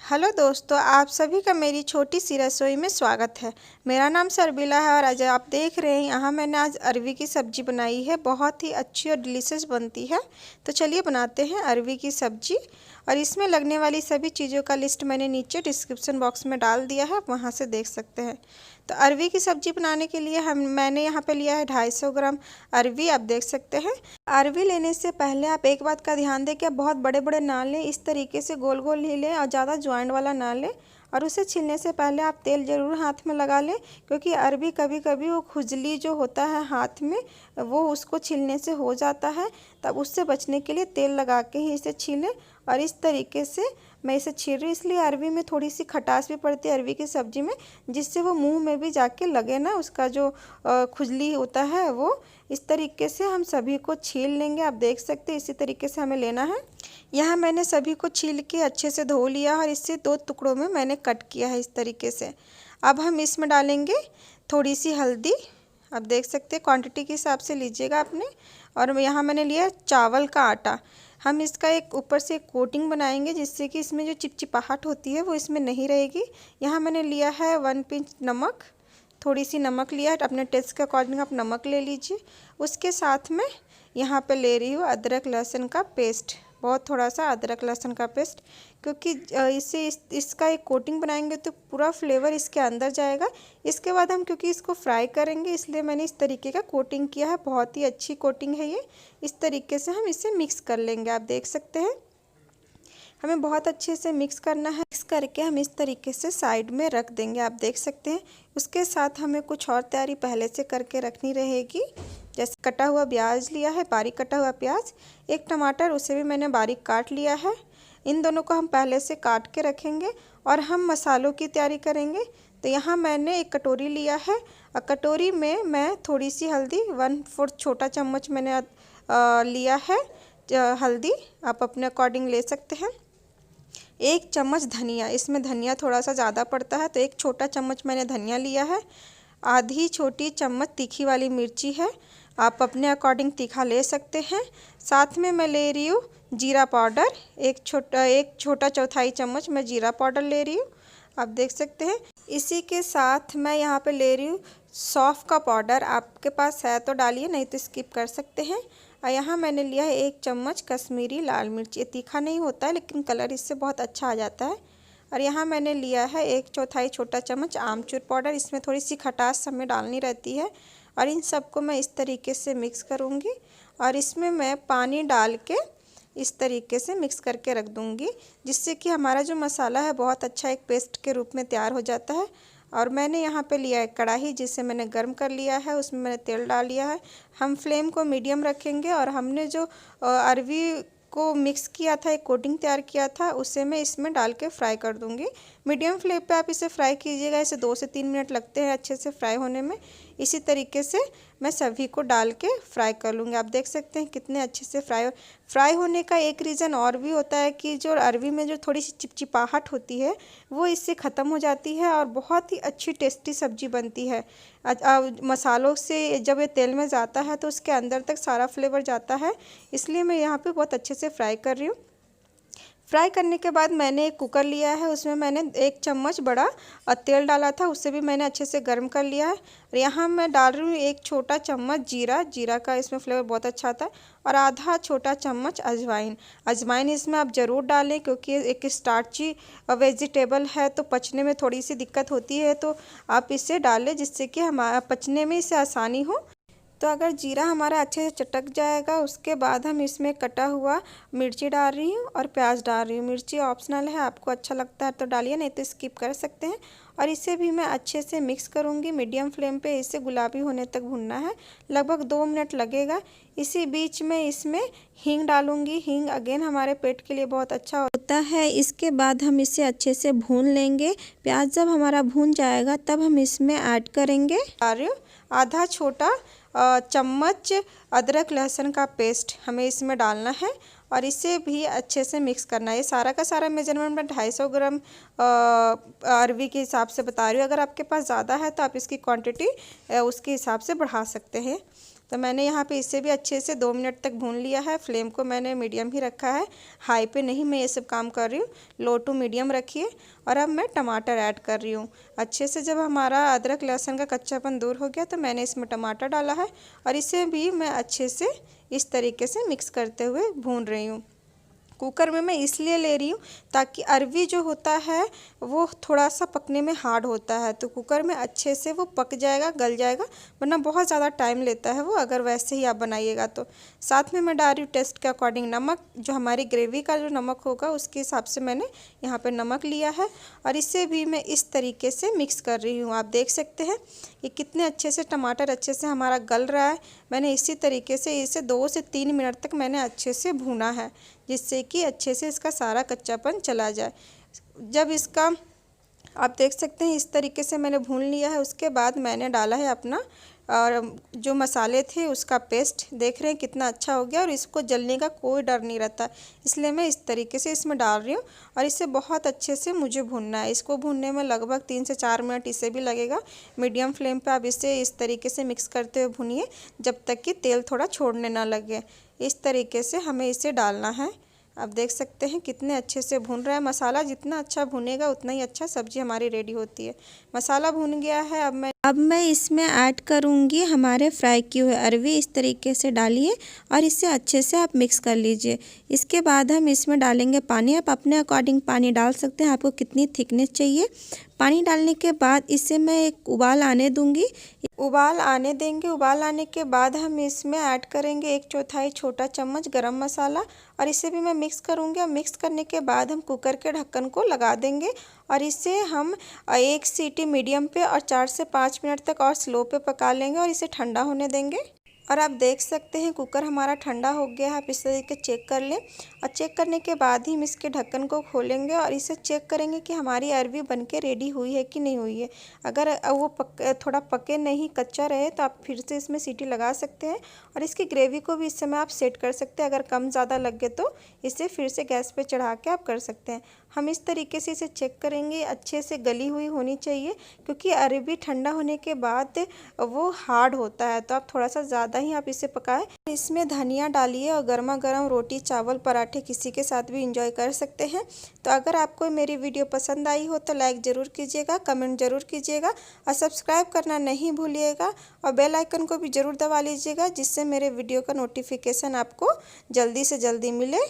Hello दोस्तों, आप सभी का मेरी छोटी सी रसोई में स्वागत है। मेरा नाम सरबिला है और आज आप देख रहे हैं यहाँ मैंने आज अरवी की सब्ज़ी बनाई है। बहुत ही अच्छी और डिलीशियस बनती है। तो चलिए बनाते हैं अरवी की सब्ज़ी। और इसमें लगने वाली सभी चीज़ों का लिस्ट मैंने नीचे डिस्क्रिप्शन बॉक्स में डाल दिया है, आप वहाँ से देख सकते हैं। तो अरवी की सब्ज़ी बनाने के लिए मैंने यहाँ पे लिया है 250 ग्राम अरवी, आप देख सकते हैं। अरवी लेने से पहले आप एक बात का ध्यान दें कि आप बहुत बड़े बड़े ना लें, इस तरीके से गोल गोल ही लें और ज़्यादा ज्वाइंट वाला ना लें। और उसे छीलने से पहले आप तेल ज़रूर हाथ में लगा लें, क्योंकि अरवी कभी कभी वो खुजली जो होता है हाथ में वो उसको छीलने से हो जाता है। तब उससे बचने के लिए तेल लगा के ही इसे छीलें। और इस तरीके से मैं इसे छील रही हूँ, इसलिए अरवी में थोड़ी सी खटास भी पड़ती है अरवी की सब्ज़ी में, जिससे वो मुंह में भी जाके लगे ना, उसका जो खुजली होता है वो। इस तरीके से हम सभी को छील लेंगे, आप देख सकते हैं इसी तरीके से हमें लेना है। यहाँ मैंने सभी को छील के अच्छे से धो लिया और इससे 2 टुकड़ों में मैंने कट किया है इस तरीके से। अब हम इसमें डालेंगे थोड़ी सी हल्दी, आप देख सकते हैं क्वांटिटी के हिसाब से लीजिएगा अपने। और यहाँ मैंने लिया चावल का आटा। हम इसका एक ऊपर से एक कोटिंग बनाएंगे, जिससे कि इसमें जो चिपचिपाहट होती है वो इसमें नहीं रहेगी। यहाँ मैंने लिया है 1 पिंच नमक, थोड़ी सी नमक लिया है, अपने टेस्ट के अकॉर्डिंग आप नमक ले लीजिए। उसके साथ में यहाँ पे ले रही हूँ अदरक लहसुन का पेस्ट, बहुत थोड़ा सा अदरक लहसुन का पेस्ट, क्योंकि इससे इसका एक कोटिंग बनाएंगे तो पूरा फ्लेवर इसके अंदर जाएगा। इसके बाद हम क्योंकि इसको फ्राई करेंगे, इसलिए मैंने इस तरीके का कोटिंग किया है। बहुत ही अच्छी कोटिंग है ये। इस तरीके से हम इसे मिक्स कर लेंगे, आप देख सकते हैं। हमें बहुत अच्छे से मिक्स करना है। मिक्स करके हम इस तरीके से साइड में रख देंगे, आप देख सकते हैं। उसके साथ हमें कुछ और तैयारी पहले से करके रखनी रहेगी। जैसे कटा हुआ प्याज लिया है, बारीक कटा हुआ प्याज, एक टमाटर, उसे भी मैंने बारीक काट लिया है। इन दोनों को हम पहले से काट के रखेंगे और हम मसालों की तैयारी करेंगे। तो यहाँ मैंने एक कटोरी लिया है और कटोरी में मैं थोड़ी सी हल्दी, 1/4 छोटा चम्मच मैंने लिया है हल्दी, आप अपने अकॉर्डिंग ले सकते हैं। 1 चम्मच धनिया, इसमें धनिया थोड़ा सा ज़्यादा पड़ता है तो 1 छोटा चम्मच मैंने धनिया लिया है। आधी छोटी चम्मच तीखी वाली मिर्ची है, आप अपने अकॉर्डिंग तीखा ले सकते हैं। साथ में मैं ले रही हूँ जीरा पाउडर, एक छोटा चौथाई चम्मच मैं जीरा पाउडर ले रही हूँ, आप देख सकते हैं। इसी के साथ मैं यहाँ पे ले रही हूँ सौंफ का पाउडर, आपके पास है तो डालिए, नहीं तो स्किप कर सकते हैं। और यहाँ मैंने लिया है 1 चम्मच कश्मीरी लाल मिर्च, ये तीखा नहीं होता है लेकिन कलर इससे बहुत अच्छा आ जाता है। और यहाँ मैंने लिया है 1/4 छोटा चम्मच आमचूर पाउडर, इसमें थोड़ी सी खटास हमें डालनी रहती है। और इन सबको मैं इस तरीके से मिक्स करूँगी और इसमें मैं पानी डाल के इस तरीके से मिक्स करके रख दूँगी, जिससे कि हमारा जो मसाला है बहुत अच्छा एक पेस्ट के रूप में तैयार हो जाता है। और मैंने यहाँ पे लिया है कढ़ाई, जिसे मैंने गर्म कर लिया है, उसमें मैंने तेल डाल लिया है। हम फ्लेम को मीडियम रखेंगे और हमने जो अरवी को मिक्स किया था, एक कोटिंग तैयार किया था, उसे मैं इसमें डाल के फ्राई कर दूँगी। मीडियम फ्लेम पे आप इसे फ्राई कीजिएगा, इसे 2 से 3 मिनट लगते हैं अच्छे से फ्राई होने में। इसी तरीके से मैं सभी को डाल के फ्राई कर लूँगी, आप देख सकते हैं कितने अच्छे से फ्राई होने का एक रीज़न और भी होता है कि जो अरवी में जो थोड़ी सी चिपचिपाहट होती है वो इससे ख़त्म हो जाती है और बहुत ही अच्छी टेस्टी सब्ज़ी बनती है। मसालों से जब ये तेल में जाता है तो उसके अंदर तक सारा फ्लेवर जाता है, इसलिए मैं यहाँ पे बहुत अच्छे से फ्राई कर रही हूँ। फ्राई करने के बाद मैंने एक कुकर लिया है, उसमें मैंने 1 चम्मच बड़ा तेल डाला था, उसे भी मैंने अच्छे से गर्म कर लिया है। और यहाँ मैं डाल रही हूँ 1 छोटा चम्मच जीरा का इसमें फ्लेवर बहुत अच्छा आता है। और आधा छोटा चम्मच अजवाइन इसमें आप ज़रूर डालें, क्योंकि एक स्टार्ची वेजिटेबल है तो पचने में थोड़ी सी दिक्कत होती है, तो आप इसे डालें जिससे कि हमारा पचने में इसे आसानी हो। तो अगर जीरा हमारा अच्छे से चटक जाएगा, उसके बाद हम इसमें कटा हुआ मिर्ची डाल रही हूँ और प्याज डाल रही हूँ। मिर्ची ऑप्शनल है, आपको अच्छा लगता है तो डालिए, नहीं तो स्किप कर सकते हैं। और इसे भी मैं अच्छे से मिक्स करूँगी, मीडियम फ्लेम पे इसे गुलाबी होने तक भुनना है, लगभग 2 मिनट लगेगा। इसी बीच में इसमें हींग डालूँगी, हींग अगेन हमारे पेट के लिए बहुत अच्छा होता है। इसके बाद हम इसे अच्छे से भून लेंगे। प्याज जब हमारा भून जाएगा तब हम इसमें ऐड करेंगे आधा छोटा चम्मच अदरक लहसुन का पेस्ट हमें इसमें डालना है और इसे भी अच्छे से मिक्स करना है। ये सारा का सारा मेजरमेंट मैं 250 ग्राम अरवी के हिसाब से बता रही हूँ। अगर आपके पास ज़्यादा है तो आप इसकी क्वांटिटी उसके हिसाब से बढ़ा सकते हैं। तो मैंने यहाँ पे इसे भी अच्छे से 2 मिनट तक भून लिया है। फ्लेम को मैंने मीडियम ही रखा है, हाई पे नहीं मैं ये सब काम कर रही हूँ। लो टू मीडियम रखिए। और अब मैं टमाटर ऐड कर रही हूँ। अच्छे से जब हमारा अदरक लहसुन का कच्चापन दूर हो गया तो मैंने इसमें टमाटर डाला है और इसे भी मैं अच्छे से इस तरीके से मिक्स करते हुए भून रही हूँ। कुकर में मैं इसलिए ले रही हूँ ताकि अरवी जो होता है वो थोड़ा सा पकने में हार्ड होता है, तो कुकर में अच्छे से वो पक जाएगा, गल जाएगा, वरना बहुत ज़्यादा टाइम लेता है वो अगर वैसे ही आप बनाइएगा तो। साथ में मैं डाल रही हूँ टेस्ट के अकॉर्डिंग नमक, जो हमारी ग्रेवी का जो नमक होगा उसके हिसाब से मैंने यहाँ पर नमक लिया है। और इसे भी मैं इस तरीके से मिक्स कर रही हूँ। आप देख सकते हैं कि कितने अच्छे से टमाटर अच्छे से हमारा गल रहा है। मैंने इसी तरीके से इसे 2 से 3 मिनट तक मैंने अच्छे से भूना है, जिससे कि अच्छे से इसका सारा कच्चापन चला जाए। जब इसका आप देख सकते हैं इस तरीके से मैंने भून लिया है, उसके बाद मैंने डाला है अपना और जो मसाले थे उसका पेस्ट। देख रहे हैं कितना अच्छा हो गया और इसको जलने का कोई डर नहीं रहता, इसलिए मैं इस तरीके से इसमें डाल रही हूँ। और इसे बहुत अच्छे से मुझे भूनना है। इसको भूनने में लगभग 3 से 4 मिनट इसे भी लगेगा। मीडियम फ्लेम पे आप इसे इस तरीके से मिक्स करते हुए भूनिए जब तक कि तेल थोड़ा छोड़ने ना लगे। इस तरीके से हमें इसे डालना है। आप देख सकते हैं कितने अच्छे से भून रहा है। मसाला जितना अच्छा भुनेगा उतना ही अच्छा सब्ज़ी हमारी रेडी होती है। मसाला भून गया है। अब मैं इसमें ऐड करूँगी हमारे फ्राई किए हुए अरवी। इस तरीके से डालिए और इसे अच्छे से आप मिक्स कर लीजिए। इसके बाद हम इसमें डालेंगे पानी। आप अपने अकॉर्डिंग पानी डाल सकते हैं, आपको कितनी थिकनेस चाहिए। पानी डालने के बाद इसे मैं एक उबाल आने दूंगी। उबाल आने देंगे। उबाल आने के बाद हम इसमें ऐड करेंगे 1/4 छोटा चम्मच गरम मसाला और इसे भी मैं मिक्स करूंगी। और मिक्स करने के बाद हम कुकर के ढक्कन को लगा देंगे और इसे हम 1 सीटी मीडियम पे और 4 से 5 मिनट तक और स्लो पे पका लेंगे और इसे ठंडा होने देंगे। और आप देख सकते हैं कुकर हमारा ठंडा हो गया है। आप इस तरीके चेक कर लें और चेक करने के बाद ही हम इसके ढक्कन को खोलेंगे और इसे चेक करेंगे कि हमारी अरवी बनके रेडी हुई है कि नहीं हुई है। अगर वो थोड़ा पके नहीं, कच्चा रहे, तो आप फिर से इसमें सीटी लगा सकते हैं और इसकी ग्रेवी को भी इस समय आप सेट कर सकते हैं। अगर कम ज़्यादा लगे तो इसे फिर से गैस पे चढ़ा के आप कर सकते हैं। हम इस तरीके से इसे चेक करेंगे, अच्छे से गली हुई होनी चाहिए, क्योंकि अरवी ठंडा होने के बाद वो हार्ड होता है, तो आप थोड़ा सा ज़्यादा ही आप इसे पकाएं। इसमें धनिया डालिए और गर्मा गर्म रोटी, चावल, पराठे किसी के साथ भी इंजॉय कर सकते हैं। तो अगर आपको मेरी वीडियो पसंद आई हो तो लाइक ज़रूर कीजिएगा, कमेंट ज़रूर कीजिएगा और सब्सक्राइब करना नहीं भूलिएगा और बेल आइकन को भी ज़रूर दबा लीजिएगा, जिससे मेरे वीडियो का नोटिफिकेशन आपको जल्दी से जल्दी मिले।